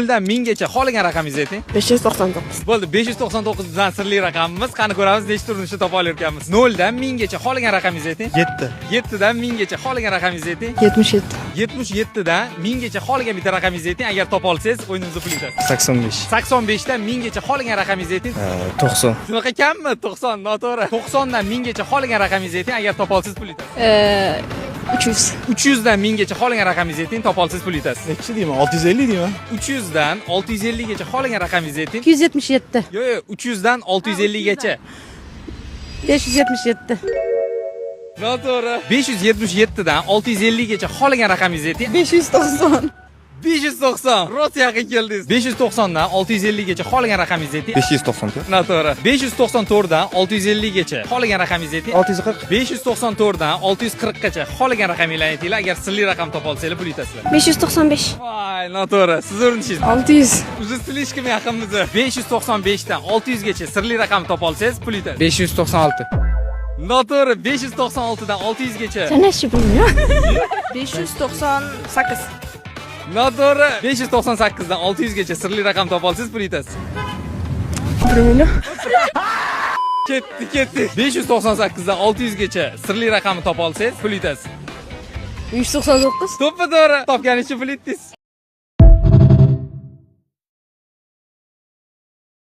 Noldan minggacha xohlagan raqamingizni ayting. 599. Bo'ldi, 599 dan sirli raqamimiz. Qani ko'ramiz, nechta urinishda topa olayotganmiz. 0 dan minggacha xohlagan raqamingizni ayting. 7. 7 dan minggacha xohlagan raqamingizni ayting. 77. 77 dan minggacha xohlagan bitta raqamingizni ayting. Agar topa olsangiz, o'yinimizni pul yutasiz. 85. 85 dan minggacha xohlagan raqamingizni ayting. 90. Shunaqa kammi? 90, noto'g'ri. 90 dan minggacha xohlagan raqamingizni ayting. Agar topa olsangiz pul yutasiz. 300. 300 dan minggacha xohlagan raqamingizni ayting. Topa olsangiz pul yutasiz. Nechi deyman? 650 deyman. 300 dan 650 gacha xohlagan raqamingizni ayting. 277. Yo'q, 300 dan 650 gacha. 577. Noto'g'ri. 577 dan 650 gacha xohlagan raqamingizni ayting. 590. 590. Rost yaqin keldingiz. 590 dan 650 gacha xohlagan raqamingizni ayting. 594. Noto'g'ri. 594 dan 650 gacha xohlagan raqamingizni ayting. 640. 594 dan 640 gacha xohlagan raqamingizni aytinglar. Agar sirli raqam topa olsanglar pul yutasizlar. 595. Voy, noto'g'ri. Siz urinishingiz. 600. Uzi slishkim yaqinmiz. 595 dan 600 gacha sirli raqam topa olsangiz pul yutasiz. 596. Noto'g'ri. 596 dan 600 gacha. Sanashchi bilmayman. 598. Noto'g'ri. 598 dan 600 gacha sirli raqam topa olsangiz pul yutasiz. 1 million. Ketdi. 598 dan 600 gacha sirli raqamni topa olsangiz pul yutasiz. 199. To'ppa to'g'ri. Topganingiz uchun pul yutdingiz.